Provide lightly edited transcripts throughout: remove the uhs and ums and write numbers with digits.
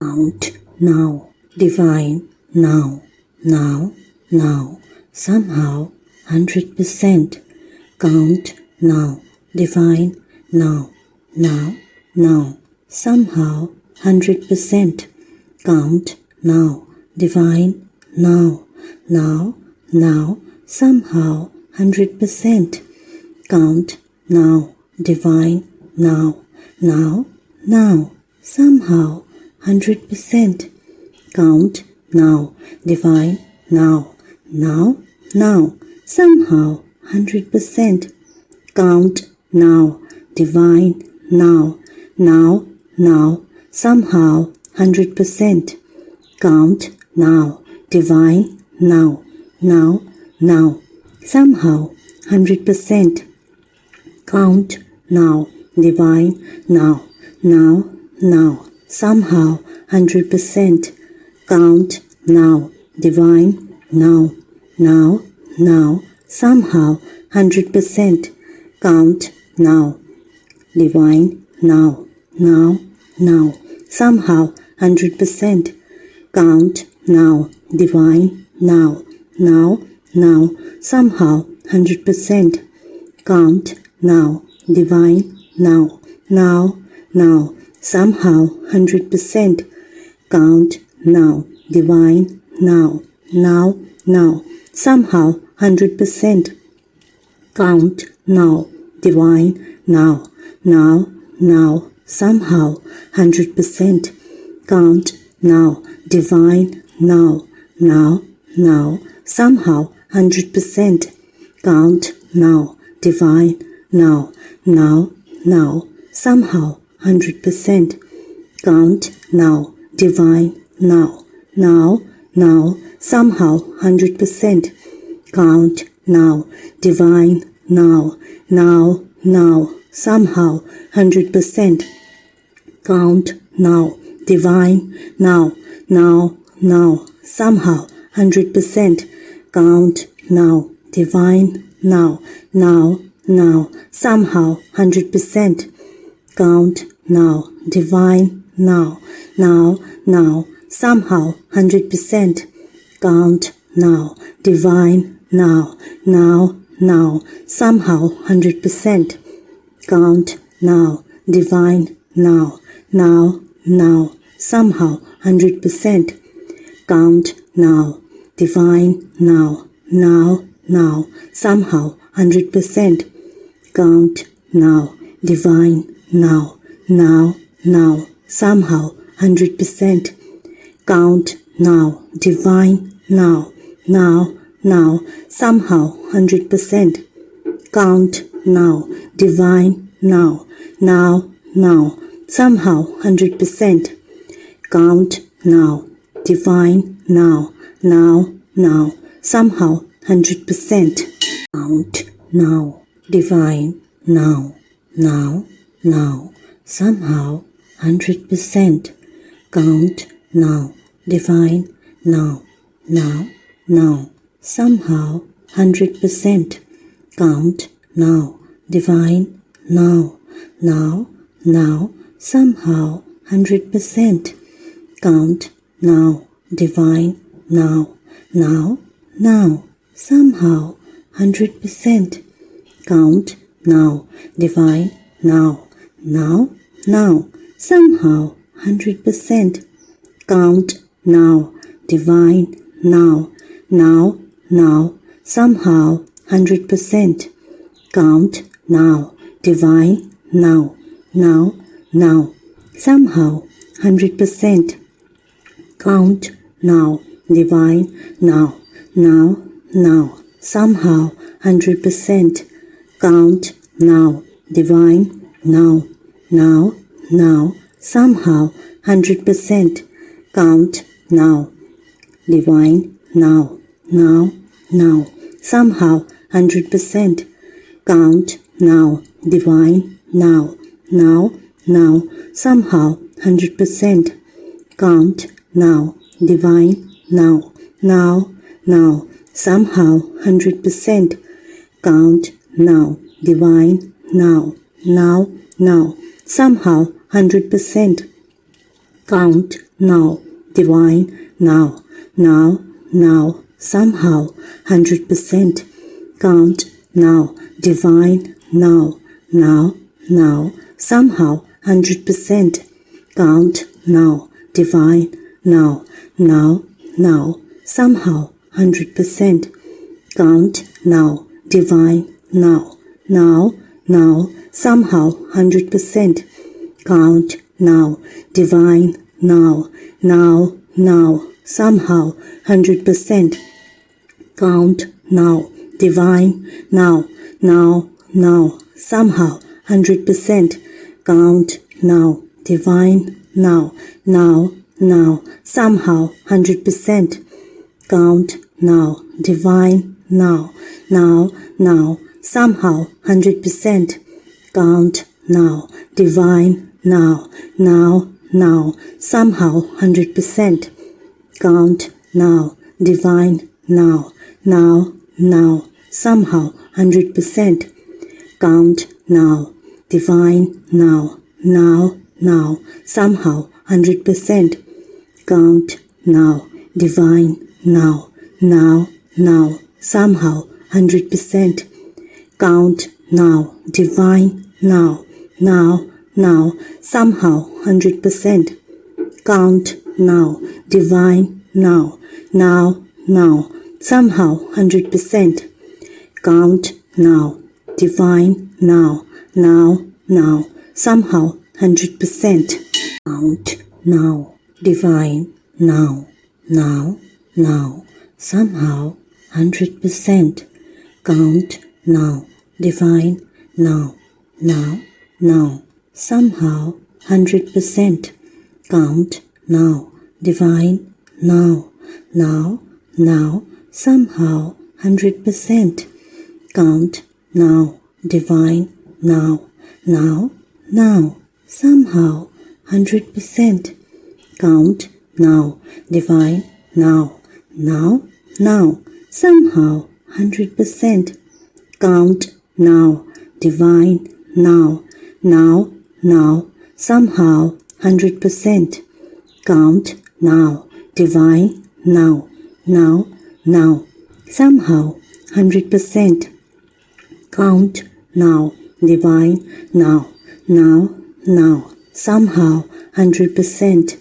Count now, divine now, now, now, somehow 100%. Count now, divine now, now, now, somehow 100%. Count now, divine now, now, now, somehow 100%. Count now, divine now, now, now, somehow 100%. Count now, divine now, now, now, somehow 100%. Count now, divine now, now, now, somehow 100%. Count now, divine now, now, now, somehow 100%. Count now, divine now, now, now, somehow 100%. Count now, divine now, now, now, somehow 100%. Count now, divine now, now, now, somehow 100%. Count now, divine now, now, now, somehow 100%. Count now, divine now, now, now, somehow 100%. Count now, divine now, now, now, somehow 100%. Count now, divine now, now, now, somehow 100%. Count now, divine now, now, now, somehow 100%. Count now, divine now, now, now, somehow 100%. Count now, divine now, now, now, somehow 100%. Count now, divine now, now, now, somehow 100%. Count now, divine now, now, now, somehow 100%. Count now, divine now, now, now, somehow 100%. Count now, divine now, now, now, somehow 100%. Count now, divine now, now, now, somehow 100%. Count now, divine now, now, now, somehow 100%. Count now, divine now, now, now, somehow 100%. Count now, divine now, now, now, somehow 100%. Count now, divine now, now, now, somehow 100%. Count now, divine now, now, now, somehow 100%. Count now, divine now, now, now, somehow 100%. Count now, divine now, now, now, somehow 100%. Count now, divine now, now, now, somehow 100%. Count now, divine now, now, now, somehow 100%. Count now, divine now, now, now, somehow 100%. Count now, divine now, now, now, somehow 100%. Count now, divine now, now, now, somehow 100%. Count now, divine now, now, now, somehow 100%. Count now, divine now, now, now, somehow 100%. Count now, divine now, now, now, somehow 100%. Count now, divine now, now, now, somehow 100%. Count now, divine now, now, now, somehow 100%. Count now, divine now, now, now, somehow 100%. Count now, divine now, now, now, somehow 100%. Count now, divine, now, now, now, somehow, 100%. Count, now, divine, now, now, now, somehow, 100%. Count, now, divine, now, now, now, somehow, 100%. Count, now, divine, now, now, now, somehow, 100%. Count, now, divine, now, now, now, somehow, 100%. Count, now, divine, now, now, now, somehow, 100%. Count, now, divine, now, now, now, somehow, 100%. Count, now, divine, now, now, now, somehow, 100%. Count, now, divine, now, now, now, somehow, 100%. Count, now, divine, now, now, now, somehow, 100%. Count, now, divine, now, now, now, somehow, 100%. Count, now, divine, now, now, now, somehow, 100%. Count, now, divine, now, now, now, somehow, 100%. Count, now, divine, now, now, now, somehow, 100%. Count, now, divine, now, now, now, somehow, 100%. Count, now, divine, now, now, now, somehow, 100%. Count, now, divine, now, now, now, somehow, 100%. Count, now, divine, now, now, now, somehow, 100%. Count, now, divine, now, now, now, somehow, 100%. Count, now, divine, now, now, now, somehow, 100%. Count, now, divine, now, now, now, somehow, 100%. Count, now, divine, now, now, now, somehow, 100%. Count, now, divine, now, now, now, somehow, 100%. Count, now, divine, now, now, now, somehow, 100%.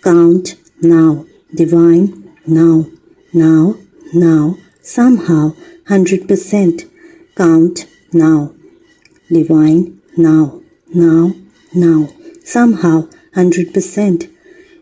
Count, now, divine, now, now, now, somehow, 100%. Count, now, divine, now, now, now, somehow, 100%.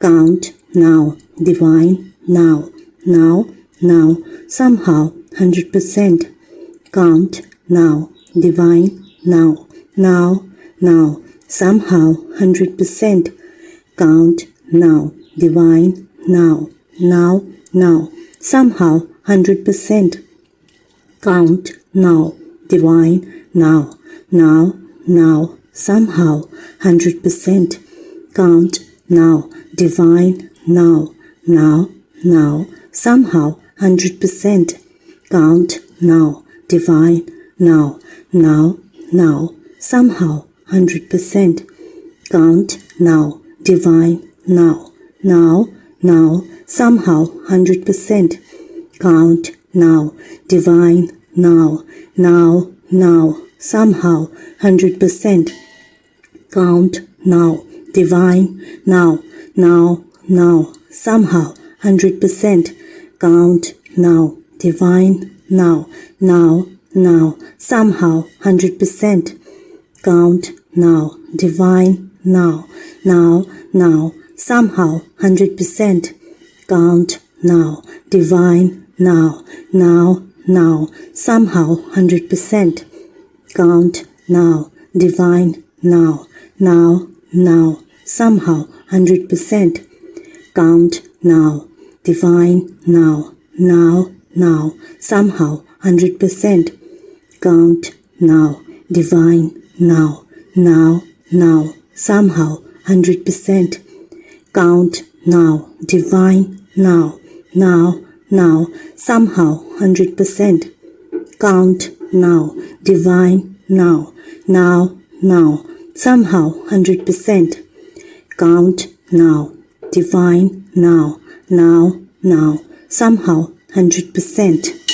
Count, now, divine, now, now, now, somehow, 100%. Count, now, divine, now, now, now, somehow, 100%. Count, now, divine, now, now, now, somehow, 100%. Count, now, divine, now, now, now, somehow, 100%. Count, now, divine, now, now, now, somehow, 100%. Count, now, divine, now, now, now, somehow, 100%. Count, now, divine, now, now, now, somehow, 100%. Count, now, divine, now, now, now, somehow, 100%. Count, now, divine, now, now, now, somehow, 100%. Count, now, divine, now, now, now, somehow, 100%. Count, now, divine, now, now, now, somehow, 100%. Count, now, divine, now, now, now, somehow, 100%. Count, now, divine, now, now, now, somehow, 100%. Count, now, divine, now, now, now, somehow, 100%. Count, now, divine, now, now, now, somehow, 100%. Count, now, divine, now, now, now, somehow, 100%. Count, now, divine, now, now, now, somehow, 100%.